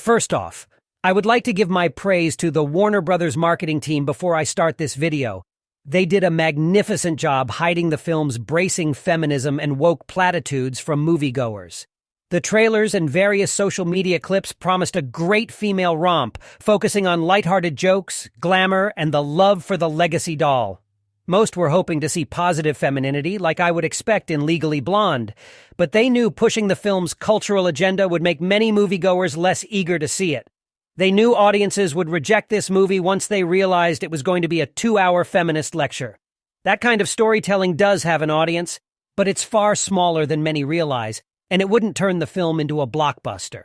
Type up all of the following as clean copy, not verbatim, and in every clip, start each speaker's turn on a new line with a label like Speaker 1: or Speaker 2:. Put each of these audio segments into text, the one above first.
Speaker 1: First off, I would like to give my praise to the Warner Brothers marketing team before I start this video. They did a magnificent job hiding the film's bracing feminism and woke platitudes from moviegoers. The trailers and various social media clips promised a great female romp, focusing on lighthearted jokes, glamour, and the love for the legacy doll. Most were hoping to see positive femininity, like I would expect in Legally Blonde, but they knew pushing the film's cultural agenda would make many moviegoers less eager to see it. They knew audiences would reject this movie once they realized it was going to be a 2-hour feminist lecture. That kind of storytelling does have an audience, but it's far smaller than many realize, and it wouldn't turn the film into a blockbuster.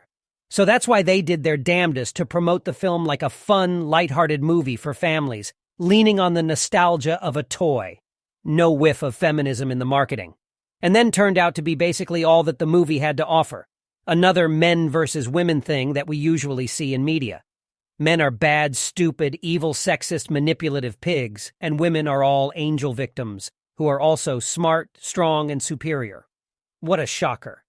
Speaker 1: So that's why they did their damnedest to promote the film like a fun, lighthearted movie for families, leaning on the nostalgia of a toy. No whiff of feminism in the marketing. And then turned out to be basically all that the movie had to offer. Another men versus women thing that we usually see in media. Men are bad, stupid, evil, sexist, manipulative pigs, and women are all angel victims, who are also smart, strong, and superior. What a shocker.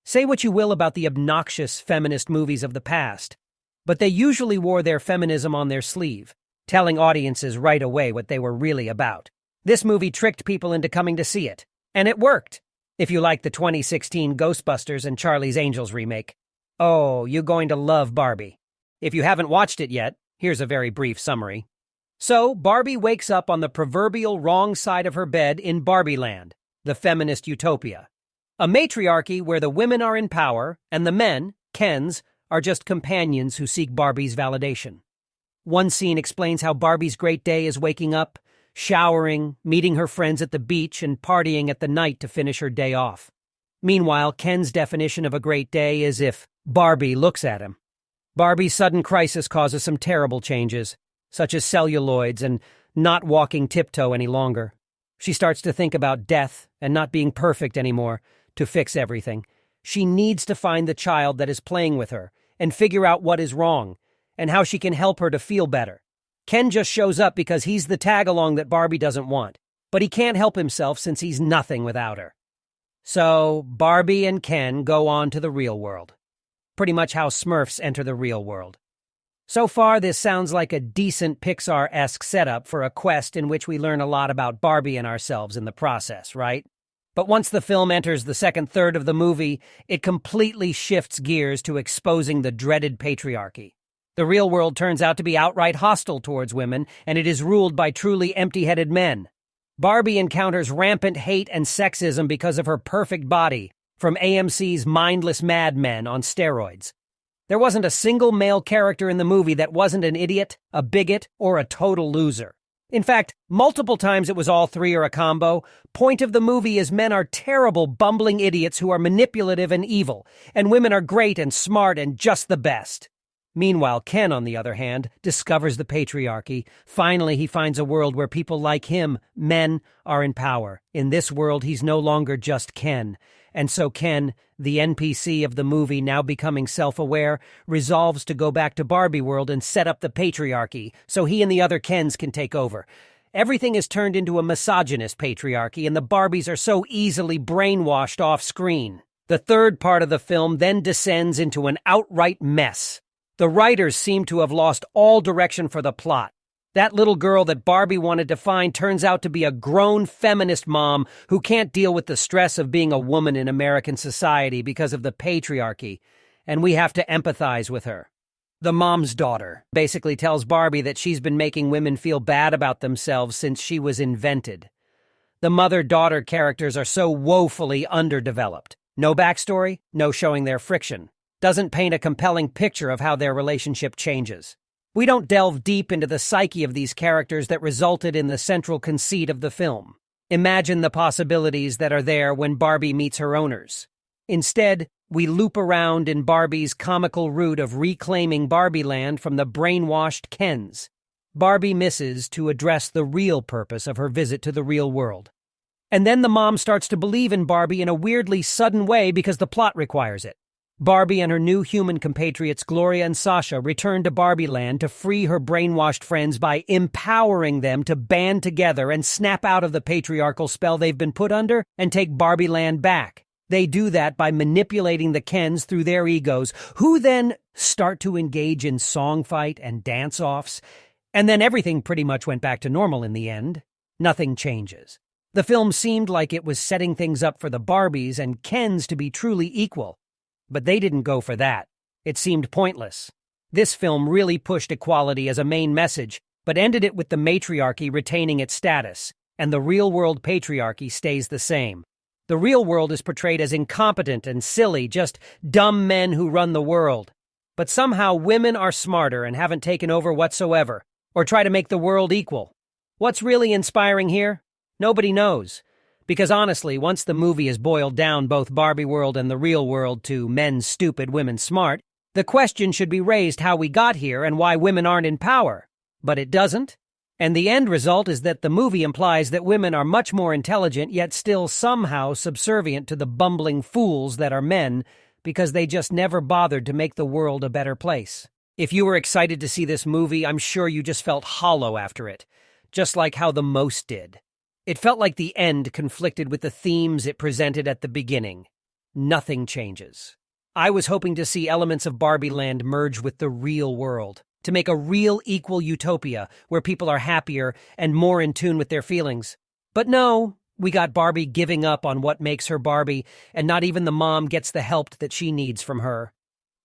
Speaker 1: Say what you will about the obnoxious feminist movies of the past, but they usually wore their feminism on their sleeve, telling audiences right away what they were really about. This movie tricked people into coming to see it, and it worked. If you like the 2016 Ghostbusters and Charlie's Angels remake. Oh, you're going to love Barbie. If you haven't watched it yet, here's a very brief summary. So, Barbie wakes up on the proverbial wrong side of her bed in Barbie Land, the feminist utopia. A matriarchy where the women are in power and the men, Kens, are just companions who seek Barbie's validation. One scene explains how Barbie's great day is waking up, showering, meeting her friends at the beach, and partying at the night to finish her day off. Meanwhile, Ken's definition of a great day is if Barbie looks at him. Barbie's sudden crisis causes some terrible changes, such as celluloids and not walking tiptoe any longer. She starts to think about death and not being perfect anymore to fix everything. She needs to find the child that is playing with her and figure out what is wrong and how she can help her to feel better. Ken just shows up because he's the tag-along that Barbie doesn't want, but he can't help himself since he's nothing without her. So, Barbie and Ken go on to the real world. Pretty much how Smurfs enter the real world. So far, this sounds like a decent Pixar-esque setup for a quest in which we learn a lot about Barbie and ourselves in the process, right? But once the film enters the second third of the movie, it completely shifts gears to exposing the dreaded patriarchy. The real world turns out to be outright hostile towards women, and it is ruled by truly empty-headed men. Barbie encounters rampant hate and sexism because of her perfect body, from AMC's mindless madmen on steroids. There wasn't a single male character in the movie that wasn't an idiot, a bigot, or a total loser. In fact, multiple times it was all three or a combo. Point of the movie is men are terrible, bumbling idiots who are manipulative and evil, and women are great and smart and just the best. Meanwhile, Ken, on the other hand, discovers the patriarchy. Finally, he finds a world where people like him, men, are in power. In this world, he's no longer just Ken. And so Ken, the NPC of the movie now becoming self-aware, resolves to go back to Barbie World and set up the patriarchy so he and the other Kens can take over. Everything is turned into a misogynist patriarchy, and the Barbies are so easily brainwashed off-screen. The third part of the film then descends into an outright mess. The writers seem to have lost all direction for the plot. That little girl that Barbie wanted to find turns out to be a grown feminist mom who can't deal with the stress of being a woman in American society because of the patriarchy, and we have to empathize with her. The mom's daughter basically tells Barbie that she's been making women feel bad about themselves since she was invented. The mother-daughter characters are so woefully underdeveloped. No backstory, no showing their friction. Doesn't paint a compelling picture of how their relationship changes. We don't delve deep into the psyche of these characters that resulted in the central conceit of the film. Imagine the possibilities that are there when Barbie meets her owners. Instead, we loop around in Barbie's comical route of reclaiming Barbie Land from the brainwashed Kens. Barbie misses to address the real purpose of her visit to the real world. And then the mom starts to believe in Barbie in a weirdly sudden way because the plot requires it. Barbie and her new human compatriots Gloria and Sasha return to Barbie Land to free her brainwashed friends by empowering them to band together and snap out of the patriarchal spell they've been put under and take Barbie Land back. They do that by manipulating the Kens through their egos, who then start to engage in song fight and dance-offs, and then everything pretty much went back to normal in the end. Nothing changes. The film seemed like it was setting things up for the Barbies and Kens to be truly equal. But they didn't go for that. It seemed pointless. This film really pushed equality as a main message, but ended it with the matriarchy retaining its status, and the real-world patriarchy stays the same. The real world is portrayed as incompetent and silly, just dumb men who run the world. But somehow women are smarter and haven't taken over whatsoever, or try to make the world equal. What's really inspiring here? Nobody knows. Because honestly, once the movie has boiled down both Barbie world and the real world to men stupid, women smart, the question should be raised how we got here and why women aren't in power. But it doesn't. And the end result is that the movie implies that women are much more intelligent yet still somehow subservient to the bumbling fools that are men because they just never bothered to make the world a better place. If you were excited to see this movie, I'm sure you just felt hollow after it, just like how The Most did. It felt like the end conflicted with the themes it presented at the beginning. Nothing changes. I was hoping to see elements of Barbie Land merge with the real world, to make a real equal utopia where people are happier and more in tune with their feelings. But no, we got Barbie giving up on what makes her Barbie, and not even the mom gets the help that she needs from her.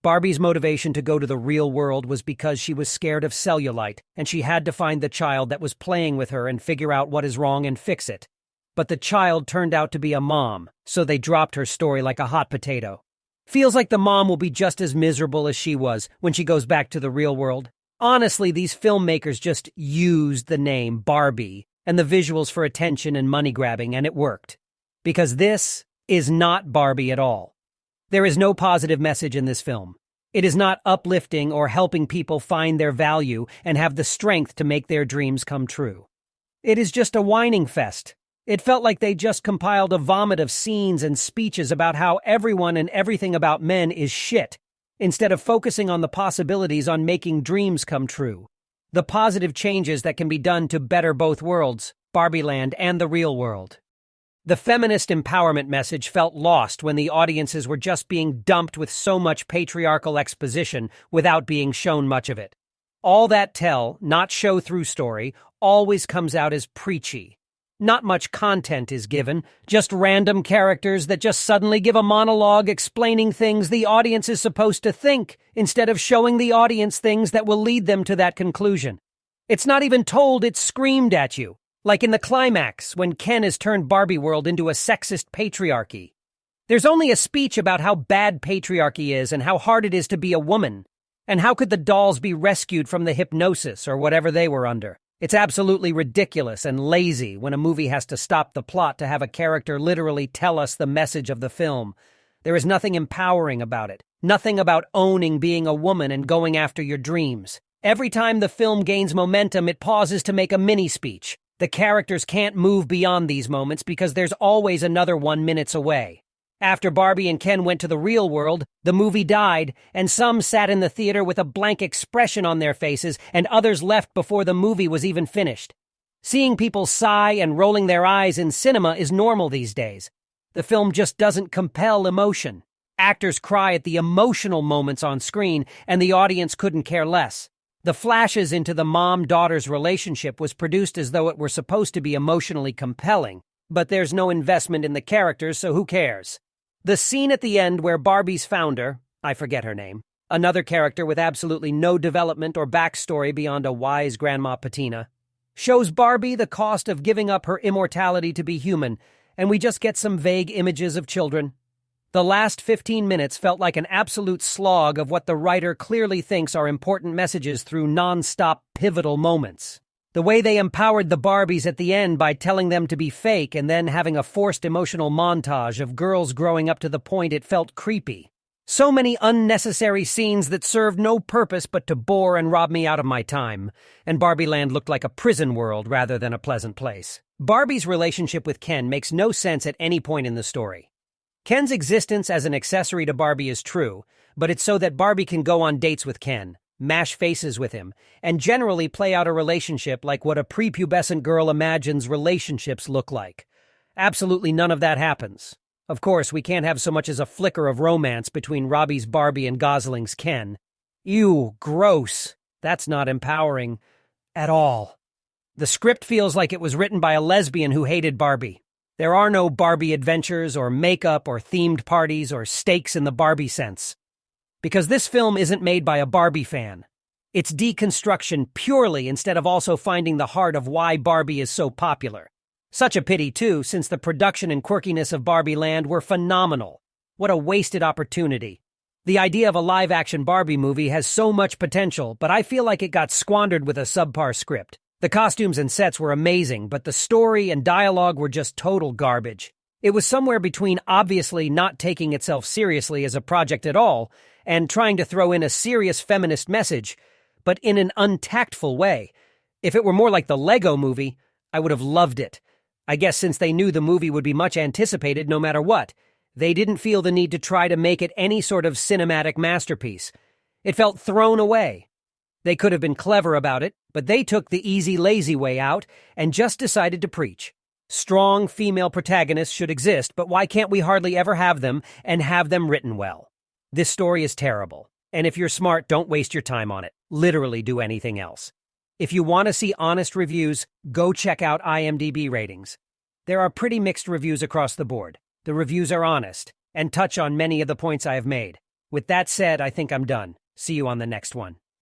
Speaker 1: Barbie's motivation to go to the real world was because she was scared of cellulite, and she had to find the child that was playing with her and figure out what is wrong and fix it. But the child turned out to be a mom, so they dropped her story like a hot potato. Feels like the mom will be just as miserable as she was when she goes back to the real world. Honestly, these filmmakers just used the name Barbie and the visuals for attention and money grabbing, and it worked. Because this is not Barbie at all. There is no positive message in this film. It is not uplifting or helping people find their value and have the strength to make their dreams come true. It is just a whining fest. It felt like they just compiled a vomit of scenes and speeches about how everyone and everything about men is shit, instead of focusing on the possibilities on making dreams come true. The positive changes that can be done to better both worlds, Barbie Land and the real world. The feminist empowerment message felt lost when the audiences were just being dumped with so much patriarchal exposition without being shown much of it. All that tell, not show-through story, always comes out as preachy. Not much content is given, just random characters that just suddenly give a monologue explaining things the audience is supposed to think, instead of showing the audience things that will lead them to that conclusion. It's not even told, it's screamed at you. Like in the climax, when Ken has turned Barbie world into a sexist patriarchy. There's only a speech about how bad patriarchy is and how hard it is to be a woman. And how could the dolls be rescued from the hypnosis or whatever they were under? It's absolutely ridiculous and lazy when a movie has to stop the plot to have a character literally tell us the message of the film. There is nothing empowering about it. Nothing about owning being a woman and going after your dreams. Every time the film gains momentum, it pauses to make a mini-speech. The characters can't move beyond these moments because there's always another 1 minute away. After Barbie and Ken went to the real world, the movie died, and some sat in the theater with a blank expression on their faces, and others left before the movie was even finished. Seeing people sigh and rolling their eyes in cinema is normal these days. The film just doesn't compel emotion. Actors cry at the emotional moments on screen, and the audience couldn't care less. The flashes into the mom-daughter's relationship was produced as though it were supposed to be emotionally compelling, but there's no investment in the characters, so who cares? The scene at the end where Barbie's founder, I forget her name, another character with absolutely no development or backstory beyond a wise grandma patina, shows Barbie the cost of giving up her immortality to be human, and we just get some vague images of children. The last 15 minutes felt like an absolute slog of what the writer clearly thinks are important messages through non-stop pivotal moments. The way they empowered the Barbies at the end by telling them to be fake and then having a forced emotional montage of girls growing up to the point it felt creepy. So many unnecessary scenes that served no purpose but to bore and rob me out of my time, and Barbie Land looked like a prison world rather than a pleasant place. Barbie's relationship with Ken makes no sense at any point in the story. Ken's existence as an accessory to Barbie is true, but it's so that Barbie can go on dates with Ken, mash faces with him, and generally play out a relationship like what a prepubescent girl imagines relationships look like. Absolutely none of that happens. Of course, we can't have so much as a flicker of romance between Robbie's Barbie and Gosling's Ken. Ew, gross. That's not empowering at all. The script feels like it was written by a lesbian who hated Barbie. There are no Barbie adventures or makeup or themed parties or stakes in the Barbie sense. Because this film isn't made by a Barbie fan. It's deconstruction purely instead of also finding the heart of why Barbie is so popular. Such a pity, too, since the production and quirkiness of Barbie Land were phenomenal. What a wasted opportunity. The idea of a live-action Barbie movie has so much potential, but I feel like it got squandered with a subpar script. The costumes and sets were amazing, but the story and dialogue were just total garbage. It was somewhere between obviously not taking itself seriously as a project at all and trying to throw in a serious feminist message, but in an untactful way. If it were more like the Lego Movie, I would have loved it. I guess since they knew the movie would be much anticipated no matter what, they didn't feel the need to try to make it any sort of cinematic masterpiece. It felt thrown away. They could have been clever about it, but they took the easy, lazy way out and just decided to preach. Strong female protagonists should exist, but why can't we hardly ever have them and have them written well? This story is terrible, and if you're smart, don't waste your time on it. Literally do anything else. If you want to see honest reviews, go check out IMDb ratings. There are pretty mixed reviews across the board. The reviews are honest and touch on many of the points I have made. With that said, I think I'm done. See you on the next one.